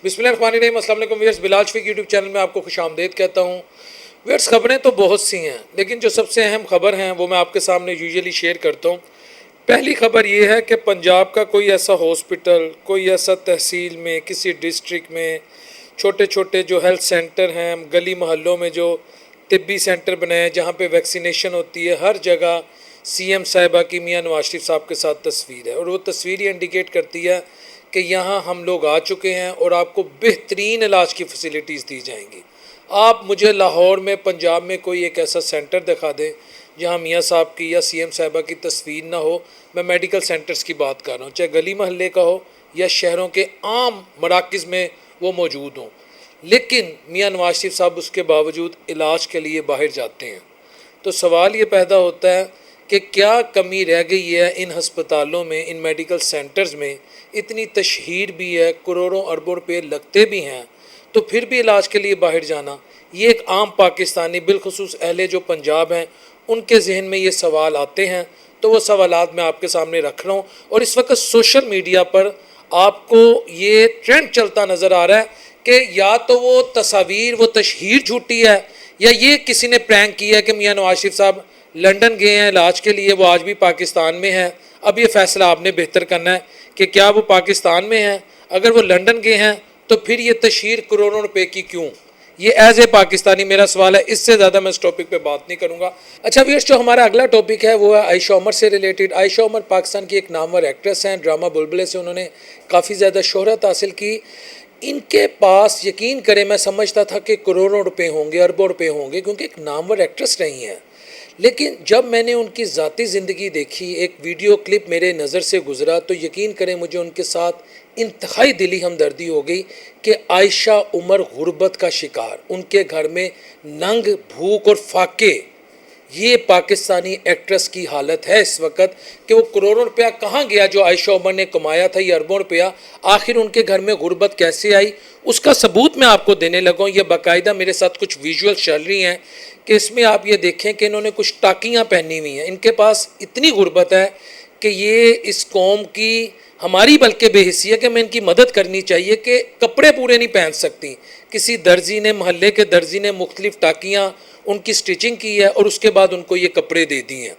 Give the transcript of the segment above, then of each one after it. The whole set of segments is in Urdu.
بسم اللہ الرحمن الرحیم۔ السلام علیکم ویئرس، بلال شفیق یوٹیوب چینل میں آپ کو خوش آمدید کہتا ہوں۔ ویئرس، خبریں تو بہت سی ہیں، لیکن جو سب سے اہم خبر ہیں وہ میں آپ کے سامنے یوزلی شیئر کرتا ہوں۔ پہلی خبر یہ ہے کہ پنجاب کا کوئی ایسا ہاسپٹل، کوئی ایسا تحصیل میں، کسی ڈسٹرکٹ میں چھوٹے چھوٹے جو ہیلتھ سینٹر ہیں، گلی محلوں میں جو طبی سینٹر بنائے ہیں جہاں پہ ویکسینیشن ہوتی ہے، ہر جگہ سی ایم صاحبہ کی میاں نواز شریف صاحب کے ساتھ تصویر ہے، اور وہ تصویر یہ انڈیکیٹ کرتی ہے کہ یہاں ہم لوگ آ چکے ہیں اور آپ کو بہترین علاج کی فیسلٹیز دی جائیں گی۔ آپ مجھے لاہور میں، پنجاب میں کوئی ایک ایسا سینٹر دکھا دیں جہاں میاں صاحب کی یا سی ایم صاحبہ کی تصویر نہ ہو۔ میں میڈیکل سینٹرز کی بات کر رہا ہوں، چاہے گلی محلے کا ہو یا شہروں کے عام مراکز میں وہ موجود ہوں، لیکن میاں نواز شریف صاحب اس کے باوجود علاج کے لیے باہر جاتے ہیں۔ تو سوال یہ پیدا ہوتا ہے کہ کیا کمی رہ گئی ہے ان ہسپتالوں میں، ان میڈیکل سینٹرز میں؟ اتنی تشہیر بھی ہے، کروڑوں اربوں روپے لگتے بھی ہیں، تو پھر بھی علاج کے لیے باہر جانا، یہ ایک عام پاکستانی، بالخصوص اہل جو پنجاب ہیں، ان کے ذہن میں یہ سوال آتے ہیں۔ تو وہ سوالات میں آپ کے سامنے رکھ رہا ہوں، اور اس وقت سوشل میڈیا پر آپ کو یہ ٹرینڈ چلتا نظر آ رہا ہے کہ یا تو وہ تصاویر، وہ تشہیر جھوٹی ہے، یا یہ کسی نے پرینک کیا ہے کہ میاں نواز شریف صاحب لنڈن گئے ہیں علاج کے لیے، وہ آج بھی پاکستان میں ہیں۔ اب یہ فیصلہ آپ نے بہتر کرنا ہے کہ کیا وہ پاکستان میں ہیں؟ اگر وہ لنڈن گئے ہیں تو پھر یہ تشہیر کروڑوں روپے کی کیوں؟ یہ ایز اے پاکستانی میرا سوال ہے، اس سے زیادہ میں اس ٹاپک پہ بات نہیں کروں گا۔ اچھا ویئرس، جو ہمارا اگلا ٹاپک ہے وہ ہے عائشہ عمر سے ریلیٹڈ۔ عائشہ عمر پاکستان کی ایک نامور ایکٹریس ہیں، ڈرامہ بلبلے سے انہوں نے کافی زیادہ شہرت حاصل کی۔ ان کے پاس یقین کریں میں سمجھتا تھا کہ کروڑوں روپے ہوں گے، اربوں روپے ہوں گے، کیونکہ ایک نامور ایکٹریس نہیں ہے۔ لیکن جب میں نے ان کی ذاتی زندگی دیکھی، ایک ویڈیو کلپ میرے نظر سے گزرا، تو یقین کریں مجھے ان کے ساتھ انتہائی دلی ہمدردی ہو گئی کہ عائشہ عمر غربت کا شکار، ان کے گھر میں ننگ، بھوک اور فاقے، یہ پاکستانی ایکٹریس کی حالت ہے اس وقت کہ وہ کروڑوں روپیہ کہاں گیا جو عائشہ عمر نے کمایا تھا، یہ اربوں روپیہ آخر ان کے گھر میں غربت کیسے آئی؟ اس کا ثبوت میں آپ کو دینے لگا ہوں۔ یہ باقاعدہ میرے ساتھ کچھ ویژول چل رہی ہیں کہ اس میں آپ یہ دیکھیں کہ انہوں نے کچھ ٹاکیاں پہنی ہوئی ہیں۔ ان کے پاس اتنی غربت ہے کہ یہ اس قوم کی، ہماری بلکہ بے حسی ہے کہ میں ان کی مدد کرنی چاہیے کہ کپڑے پورے نہیں پہن سکتی۔ کسی درزی نے، محلے کے درزی نے مختلف ٹاکیاں ان کی سٹیچنگ کی ہے اور اس کے بعد ان کو یہ کپڑے دے دی ہیں۔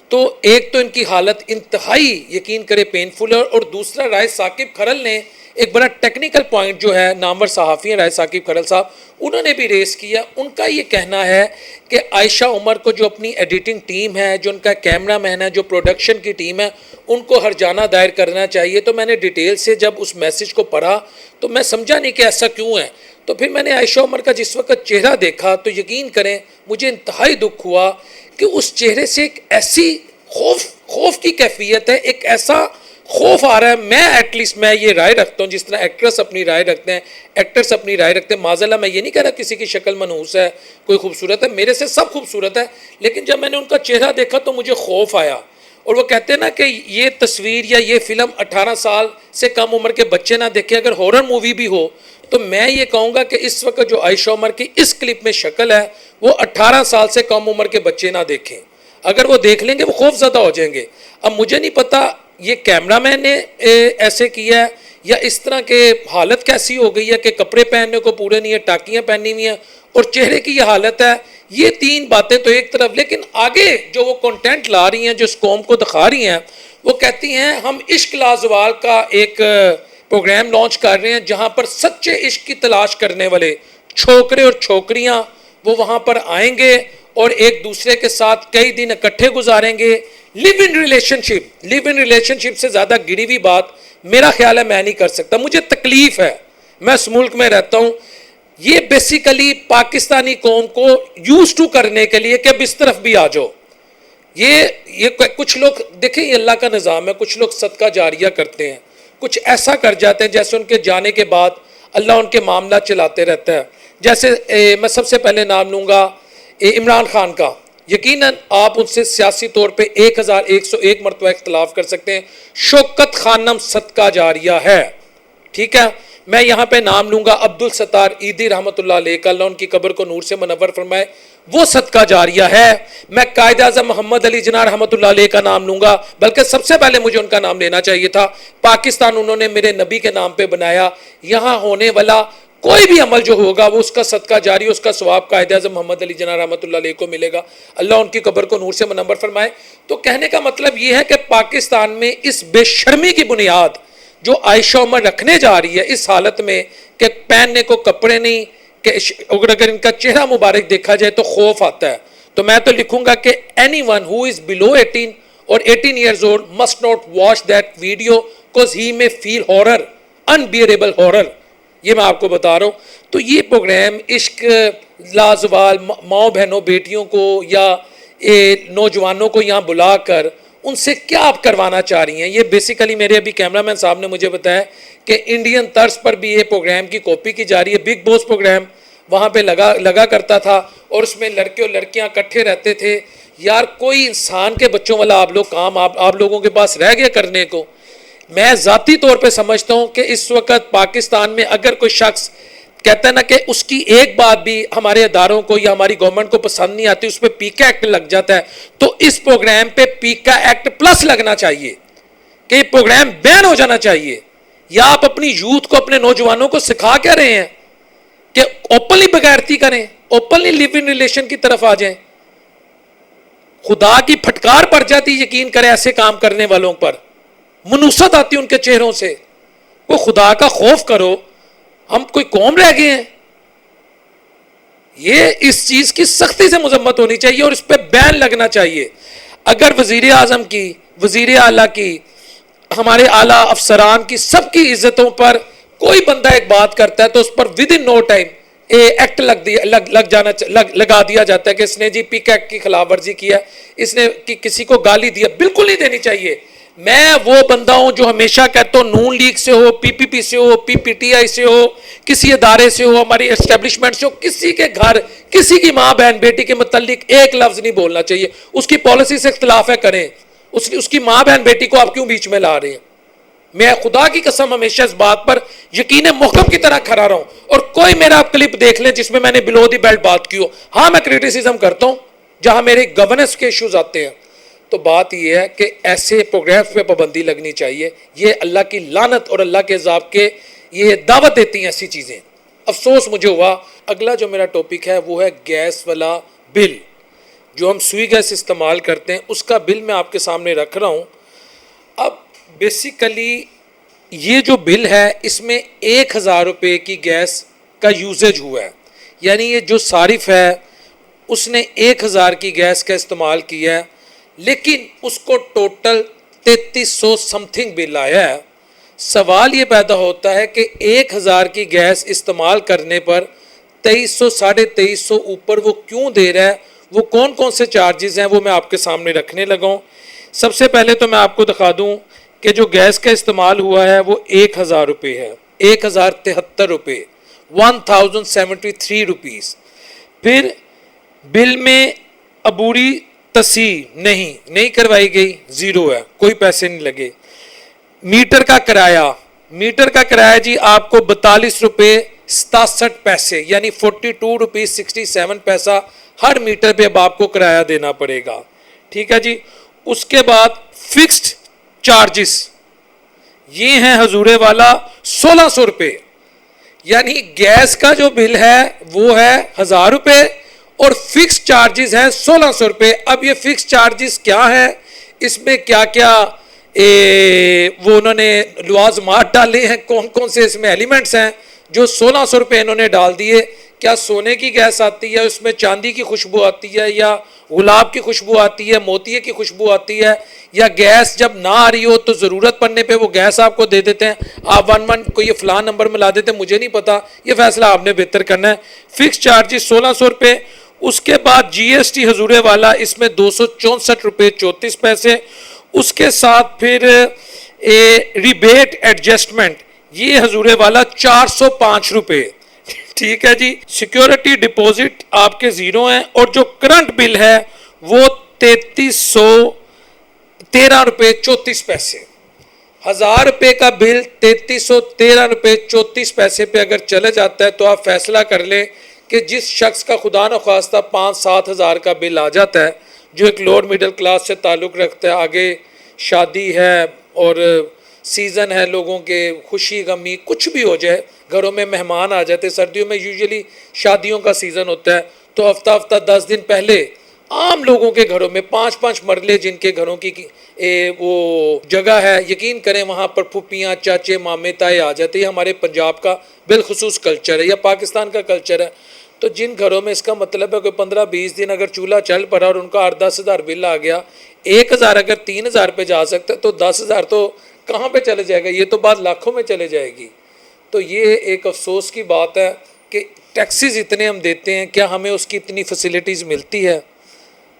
تو ایک تو ان کی حالت انتہائی یقین کرے پینفل ہے، اور دوسرا رائے ثاقب کھرل نے ایک بڑا ٹیکنیکل پوائنٹ جو ہے، نامور صحافی ہیں رائے ثاقب کھرل صاحب، انہوں نے بھی ریز کیا۔ ان کا یہ کہنا ہے کہ عائشہ عمر کو جو اپنی ایڈیٹنگ ٹیم ہے، جو ان کا کیمرہ مین ہے، جو پروڈکشن کی ٹیم ہے، ان کو ہرجانہ دائر کرنا چاہیے۔ تو میں نے ڈیٹیل سے جب اس میسج کو پڑھا تو میں سمجھا نہیں کہ ایسا کیوں ہے۔ تو پھر میں نے عائشہ عمر کا جس وقت چہرہ دیکھا تو یقین کریں مجھے انتہائی دکھ ہوا کہ اس چہرے سے ایک ایسی خوف کی کیفیت ہے، ایک ایسا خوف آ رہا ہے۔ میں ایٹ لیسٹ میں یہ رائے رکھتا ہوں، جس طرح ایکٹرس اپنی رائے رکھتے ہیں، ایکٹرس اپنی رائے رکھتے ہیں، معذاللہ میں یہ نہیں کہہ رہا کسی کی شکل منحوس ہے، کوئی خوبصورت ہے، میرے سے سب خوبصورت ہے، لیکن جب میں نے ان کا چہرہ دیکھا تو مجھے خوف آیا۔ اور وہ کہتے ہیں نا کہ یہ تصویر یا یہ فلم 18 سال سے کم عمر کے بچے نہ دیکھیں، اگر ہارر مووی بھی ہو تو میں یہ کہوں گا کہ اس وقت جو عائشہ عمر کی اس کلپ میں شکل ہے وہ 18 سال سے کم عمر کے بچے نہ دیکھیں۔ اگر وہ دیکھ لیں گے وہ خوف زدہ ہو جائیں گے۔ اب مجھے نہیں پتا یہ کیمرہ مین نے ایسے کیا ہے یا اس طرح کے حالت کیسی ہو گئی ہے کہ کپڑے پہننے کو پورے نہیں ہیں، ٹاکیاں پہنی ہوئی ہیں اور چہرے کی یہ حالت ہے۔ یہ تین باتیں تو ایک طرف، لیکن آگے جو وہ کنٹینٹ لا رہی ہیں، جو اس قوم کو دکھا رہی ہیں، وہ کہتی ہیں ہم عشق لازوال کا ایک پروگرام لانچ کر رہے ہیں جہاں پر سچے عشق کی تلاش کرنے والے چھوکرے اور چھوکریاں وہ وہاں پر آئیں گے اور ایک دوسرے کے ساتھ کئی دن اکٹھے گزاریں گے۔ لیو ان ریلیشن شپ سے زیادہ گری ہوئی بات میرا خیال ہے میں نہیں کر سکتا۔ مجھے تکلیف ہے، میں اس ملک میں رہتا ہوں، یہ بیسیکلی پاکستانی قوم کو یوز ٹو کرنے کے لیے کہ اب اس طرف بھی آ جاؤ۔ یہ کچھ لوگ دیکھیں، یہ اللہ کا نظام ہے، کچھ لوگ صدقہ جاریہ کرتے ہیں، کچھ ایسا کر جاتے ہیں جیسے ان کے جانے کے بعد اللہ ان کے معاملات چلاتے رہتا ہے۔ جیسے میں سب سے پہلے نام لوں گا عمران خان کا۔ یقیناً آپ ان سے سیاسی طور پہ 1101 مرتبہ اختلاف کر سکتے ہیں، شوکت خانم صدقہ جاریہ ہے، ٹھیک ہے۔ میں یہاں پہ نام لوں گا عبدالستار ایدھی رحمۃ اللہ علیہ کا، اللہ ان کی قبر کو نور سے منور فرمائے۔ وہ صدقہ جاریہ ہے. میں قائد اعظم محمد علی جناح رحمۃ اللہ علیہ کا نام لوں گا، بلکہ سب سے پہلے مجھے ان کا نام لینا چاہیے تھا. پاکستان انہوں نے میرے نبی کے نام پہ بنایا. یہاں ہونے والا کوئی بھی عمل جو ہوگا وہ اس کا صدقہ جاری، اس کا ثواب قائد اعظم محمد علی جناح رحمۃ اللہ علیہ کو ملے گا. اللہ ان کی قبر کو نور سے منور فرمائے. تو کہنے کا مطلب یہ ہے کہ پاکستان میں اس بے شرمی کی بنیاد جو عائشہ عمر رکھنے جا رہی ہے اس حالت میں کہ پہننے کو کپڑے نہیں، کہ اگر ان کا چہرہ مبارک دیکھا جائے تو خوف آتا ہے. تو میں تو لکھوں گا کہ اینی ون ہو از بلو 18 اور 18 years old must not watch that video because he میں فیل ہارر، انبیئریبل ہارر. یہ میں آپ کو بتا رہا ہوں. تو یہ پروگرام عشق لازوال ماؤں بہنوں بیٹیوں کو یا نوجوانوں کو یہاں بلا کر ان سے کیا آپ کروانا چاہ رہی ہیں؟ یہ بیسیکلی میرے ابھی کیمرہ مین صاحب نے مجھے بتایا کہ انڈین طرز پر بھی یہ پروگرام کی کاپی کی جا رہی ہے. بگ باس پروگرام وہاں پہ لگا کرتا تھا اور اس میں لڑکے اور لڑکیاں اکٹھے رہتے تھے. یار کوئی انسان کے بچوں والا آپ لوگ کام آپ لوگوں کے پاس رہ گیا کرنے کو. میں ذاتی طور پہ سمجھتا ہوں کہ اس وقت پاکستان میں اگر کوئی شخص کہتا ہے نا کہ اس کی ایک بات بھی ہمارے اداروں کو یا ہماری گورنمنٹ کو پسند نہیں آتی، اس پہ پیکا ایکٹ لگ جاتا ہے، تو اس پروگرام پہ پیکا ایکٹ پلس لگنا چاہیے کہ یہ پروگرام بین ہو جانا چاہیے. یا آپ اپنی یوتھ کو، اپنے نوجوانوں کو سکھا کیا رہے ہیں کہ اوپنلی بغیرتی کریں، اوپنلی لیو ان ریلیشن کی طرف آ جائیں؟ خدا کی پھٹکار پڑ جاتی یقین کریں ایسے کام کرنے والوں پر، منوست آتی ان کے چہروں سے. وہ خدا کا خوف کرو، ہم کوئی قوم رہ گئے ہیں؟ یہ اس چیز کی سختی سے مذمت ہونی چاہیے اور اس پہ بین لگنا چاہیے. اگر وزیر اعظم کی، وزیر اعلیٰ کی، ہمارے اعلیٰ افسران کی، سب کی عزتوں پر کوئی بندہ ایک بات کرتا ہے تو اس پر within no time act لگا دیا جاتا ہے کہ اس نے جی پیک ایکٹ کی خلاف ورزی کیا، اس نے کسی کو گالی دیا. بالکل نہیں دینی چاہیے. میں وہ بندہ ہوں جو ہمیشہ کہتا ہوں نون لیگ سے ہو، پی پی پی سے ہو، پی پی ٹی آئی سے ہو، کسی ادارے سے ہو، ہماری اسٹیبلشمنٹ سے ہو، کسی کے گھر کسی کی ماں بہن بیٹی کے متعلق ایک لفظ نہیں بولنا چاہیے. اس کی پالیسی سے اختلاف ہے کریں، اس کی ماں بہن بیٹی کو آپ کیوں بیچ میں لا رہے ہیں؟ میں خدا کی قسم ہمیشہ اس بات پر یقین محکم کی طرح کھڑا رہا ہوں. اور کوئی میرا کلپ دیکھ لیں جس میں میں نے بلو دی بیلٹ بات کی ہو. ہاں میں کریٹیسزم کرتا ہوں جہاں میرے گورننس کے ایشوز آتے ہیں. تو بات یہ ہے کہ ایسے پروگرامز پہ پابندی لگنی چاہیے. یہ اللہ کی لعنت اور اللہ کے عذاب کے یہ دعوت دیتی ہیں ایسی چیزیں. افسوس مجھے ہوا. اگلا جو میرا ٹاپک ہے وہ ہے گیس والا بل. جو ہم سوئی گیس استعمال کرتے ہیں اس کا بل میں آپ کے سامنے رکھ رہا ہوں. اب بیسیکلی یہ جو بل ہے اس میں 1000 روپے کی گیس کا یوزیج ہوا ہے. یعنی یہ جو صارف ہے اس نے 1000 کی گیس کا استعمال کیا ہے، لیکن اس کو ٹوٹل 3300 سم تھنگ بل آیا ہے. سوال یہ پیدا ہوتا ہے کہ 1000 کی گیس استعمال کرنے پر 2300 2350 اوپر وہ کیوں دے رہا ہے؟ وہ کون کون سے چارجز ہیں وہ میں آپ کے سامنے رکھنے لگا ہوں. سب سے پہلے تو میں آپ کو دکھا دوں کہ جو گیس کا استعمال ہوا ہے وہ 1000 روپے ہے، 1073 روپے، 1073 روپیز. پھر بل میں عبوری تصحیح نہیں کروائی گئی، زیرو ہے، کوئی پیسے نہیں لگے. میٹر کا کرایہ جی آپ کو 42 روپے 67 پیسے یعنی 42 روپیز 67 پیسہ ہر میٹر پہ اب آپ کو کرایہ دینا پڑے گا. ٹھیک ہے جی. اس کے بعد فکسڈ چارجز یہ ہیں حضور والا 1600 روپے. یعنی گیس کا جو بل ہے وہ ہے 1000 روپے اور فکس چارجز ہیں 1600 روپے. اب یہ فکس چارجز کیا ہے، اس میں کیا کیا وہ انہوں نے لوازمات ڈالے ہیں، کون کون سے اس میں ایلیمنٹس ہیں جو 1600 روپے انہوں نے ڈال دیے. کیا سونے کی گیس آتی ہے، اس میں چاندی کی خوشبو آتی ہے، یا گلاب کی خوشبو آتی ہے، موتیے کی خوشبو آتی ہے، یا گیس جب نہ آ رہی ہو تو ضرورت پڑنے پہ وہ گیس آپ کو دے دیتے ہیں، آپ 11 کو یہ فلاں نمبر میں لا دیتے ہیں، مجھے نہیں پتا، یہ فیصلہ آپ نے بہتر کرنا ہے. فکس چارجز 1600 روپے. اس کے بعد جی ایس ٹی حضور والا اس میں 264 روپے 34 پیسے. اس کے ساتھ پھر ریبیٹ ایڈجسٹمنٹ یہ حضور والا 405 روپے. ٹھیک ہے جی. سیکیورٹی ڈپوزٹ آپ کے زیرو ہیں اور جو کرنٹ بل ہے وہ 3313 روپے 34 پیسے. 1000 روپے کا بل 3313 روپے 34 پیسے پہ اگر چلے جاتا ہے تو آپ فیصلہ کر لیں کہ جس شخص کا خدا نخواستہ 5-7 ہزار کا بل آ جاتا ہے، جو ایک لوور مڈل کلاس سے تعلق رکھتا ہے، آگے شادی ہے اور سیزن ہے، لوگوں کے خوشی غمی کچھ بھی ہو جائے، گھروں میں مہمان آ جاتے، سردیوں میں یوزلی شادیوں کا سیزن ہوتا ہے، تو ہفتہ ہفتہ 10 دن پہلے عام لوگوں کے گھروں میں 5-5 مرلے جن کے گھروں کی وہ جگہ ہے، یقین کریں وہاں پر پھوپھیاں چاچے مامے تائے آ جاتے ہیں۔ ہمارے پنجاب کا بالخصوص کلچر ہے یا پاکستان کا کلچر ہے۔ تو جن گھروں میں اس کا مطلب ہے کہ 15-20 دن اگر چولہا چل پڑا اور ان کا 8-10 ہزار بل آ گیا، 1,000 اگر 3,000 پہ جا سکتا ہے تو 10,000 تو کہاں پہ چلے جائے گا، یہ تو بات لاکھوں میں چلے جائے گی۔ تو یہ ایک افسوس کی بات ہے کہ ٹیکسز اتنے ہم دیتے ہیں، کیا ہمیں اس کی اتنی فیسلٹیز ملتی ہے؟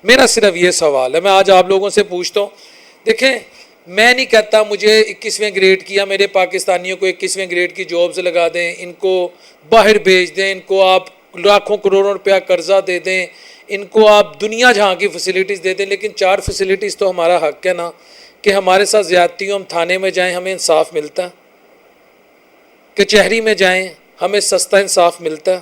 میرا صرف یہ سوال ہے، میں آج آپ لوگوں سے پوچھتا ہوں۔ دیکھیں، میں نہیں کہتا مجھے 21ویں گریڈ کی یا میرے پاکستانیوں کو 21ویں گریڈ کی جابز لگا دیں، ان کو باہر بھیج دیں، ان کو آپ لاکھوں کروڑوں روپیہ قرضہ دے دیں، ان کو آپ دنیا جہاں کی فیسلٹیز دے دیں، لیکن 4 فیسلٹیز تو ہمارا حق ہے نا، کہ ہمارے ساتھ زیادتی ہو، ہم تھانے میں جائیں ہمیں انصاف ملتا ہے، کچہری میں جائیں ہمیں سستا انصاف ملتا ہے،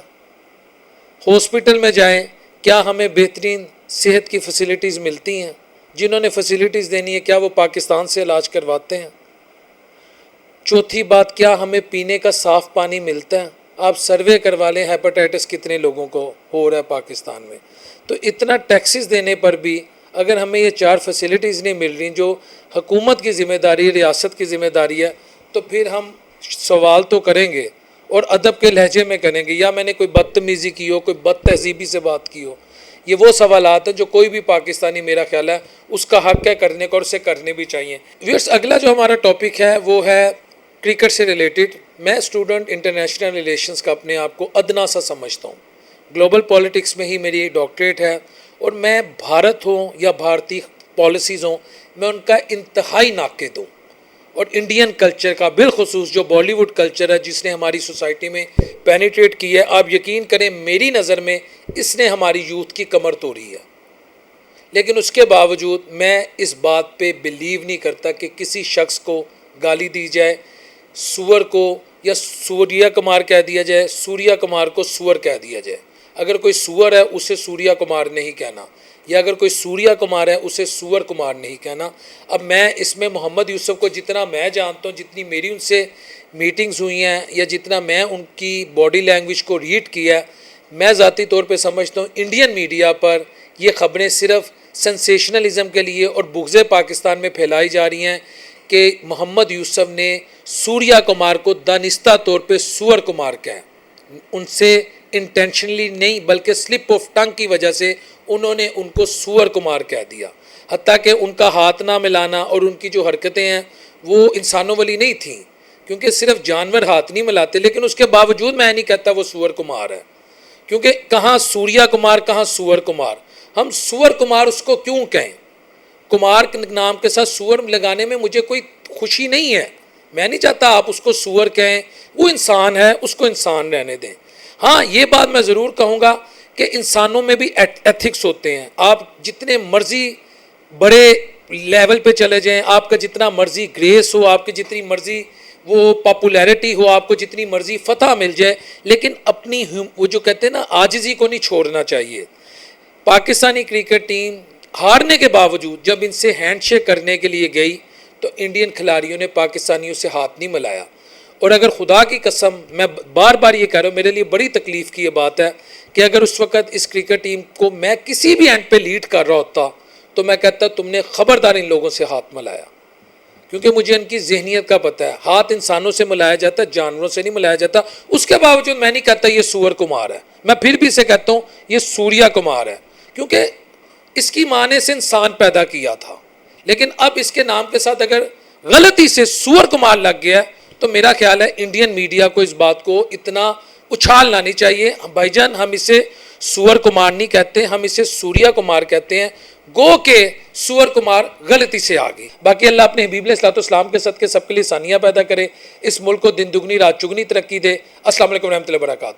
ہاسپٹل میں جائیں کیا ہمیں بہترین صحت کی فیسلٹیز ملتی ہیں؟ جنہوں نے فیسلٹیز دینی ہے کیا وہ پاکستان سے علاج کرواتے ہیں؟ چوتھی بات، کیا ہمیں پینے کا صاف پانی ملتا ہے؟ آپ سروے کروا لیں ہیپاٹائٹس کتنے لوگوں کو ہو رہا ہے پاکستان میں۔ تو اتنا ٹیکسز دینے پر بھی اگر ہمیں یہ 4 فیسلٹیز نہیں مل رہی جو حکومت کی ذمہ داری، ریاست کی ذمہ داری ہے، تو پھر ہم سوال تو کریں گے اور ادب کے لہجے میں کریں گے، یا میں نے کوئی بدتمیزی کی ہو، کوئی بد تہذیبی سے بات کی ہو۔ یہ وہ سوالات ہیں جو کوئی بھی پاکستانی، میرا خیال ہے اس کا حق ہے کرنے کو، اور اسے کرنے بھی چاہیے۔ ویئرس، اگلا جو ہمارا ٹاپک ہے وہ ہے کرکٹ سے ریلیٹڈ۔ میں اسٹوڈنٹ انٹرنیشنل ریلیشنز کا اپنے آپ کو ادنا سا سمجھتا ہوں، گلوبل پالیٹکس میں ہی میری ڈاکٹریٹ ہے، اور میں بھارت ہوں یا بھارتی پالیسیز ہوں، میں ان کا انتہائی ناقد ہوں، اور انڈین کلچر کا بالخصوص جو بالی ووڈ کلچر ہے جس نے ہماری سوسائٹی میں پینیٹریٹ کی ہے، آپ یقین کریں میری نظر میں اس نے ہماری یوتھ کی کمر توڑی ہے۔ لیکن اس کے باوجود میں اس بات پہ بلیو نہیں کرتا کہ کسی شخص کو گالی دی جائے، سور کو یا سوریا کمار کہہ دیا جائے، سوریا کمار کو سور کہہ دیا جائے۔ اگر کوئی سور ہے اسے سوریا کمار نہیں کہنا، یا اگر کوئی سوریا کمار ہے اسے سور کمار نہیں کہنا۔ اب میں اس میں محمد یوسف کو جتنا میں جانتا ہوں، جتنی میری ان سے میٹنگز ہوئی ہیں، یا جتنا میں ان کی باڈی لینگویج کو ریڈ کیا ہے، میں ذاتی طور پہ سمجھتا ہوں انڈین میڈیا پر یہ خبریں صرف سنسیشنلزم کے لیے اور بغض پاکستان میں پھیلائی جا رہی ہیں کہ محمد یوسف نے سوریا کمار کو دانستہ طور پہ سور کمار کہا، ان سے انٹینشنلی نہیں بلکہ سلپ آف ٹنگ کی وجہ سے انہوں نے ان کو سور کمار کہہ دیا، حتیٰ کہ ان کا ہاتھ نہ ملانا اور ان کی جو حرکتیں ہیں وہ انسانوں والی نہیں تھیں، کیونکہ صرف جانور ہاتھ نہیں ملاتے، لیکن اس کے باوجود میں نہیں کہتا وہ سور کمار ہے، کیونکہ کہاں سوریا کمار کہاں سور کمار، ہم سور کمار اس کو کیوں کہیں؟ کمار کے نام کے ساتھ سور لگانے میں مجھے کوئی خوشی نہیں ہے، میں نہیں چاہتا آپ اس کو سور کہیں، وہ انسان ہے، اس کو انسان رہنے دیں۔ ہاں یہ بات میں ضرور کہوں گا کہ انسانوں میں بھی ایتھکس ہوتے ہیں، آپ جتنے مرضی بڑے لیول پہ چلے جائیں، آپ کا جتنا مرضی گریس ہو، آپ کی جتنی مرضی وہ پاپولیرٹی ہو، آپ کو جتنی مرضی فتح مل جائے، لیکن اپنی وہ جو کہتے ہیں نا عاجزی کو نہیں چھوڑنا چاہیے۔ پاکستانی کرکٹ ٹیم ہارنے کے باوجود جب ان سے ہینڈ شیک کرنے کے لیے گئی تو انڈین کھلاڑیوں نے پاکستانیوں سے ہاتھ نہیں ملایا، اور اگر خدا کی قسم میں بار بار یہ کہہ رہا ہوں، میرے لیے بڑی تکلیف کی یہ بات ہے کہ اگر اس وقت اس کرکٹ ٹیم کو میں کسی بھی اینڈ پہ لیڈ کر رہا ہوتا تو میں کہتا تم نے خبردار ان لوگوں سے ہاتھ ملایا، کیونکہ مجھے ان کی ذہنیت کا پتہ ہے، ہاتھ انسانوں سے ملایا جاتا ہے، جانوروں سے نہیں ملایا جاتا۔ اس کے باوجود میں نہیں کہتا یہ سور کمار ہے، میں پھر بھی اسے کہتا ہوں یہ سوریا کمار ہے، کیونکہ اس کی ماں نے اسے انسان پیدا کیا تھا، لیکن اب اس کے نام کے ساتھ اگر غلطی سے سور کمار لگ گیا تو میرا خیال ہے انڈین میڈیا کو اس بات کو اتنا اچھالنا نہیں چاہیے۔ بھائی جان، ہم اسے سور کمار نہیں کہتے، ہم اسے سوریا کمار کہتے ہیں، گو کہ سور کمار غلطی سے آ گئی۔ باقی اللہ اپنے حبیب علیہ الصلوۃ والسلام کے صدقے سب کے لیے ثانیہ پیدا کرے، اس ملک کو دن دگنی رات چگنی ترقی دے۔ السلام علیکم ورحمۃ اللہ وبرکاتہ۔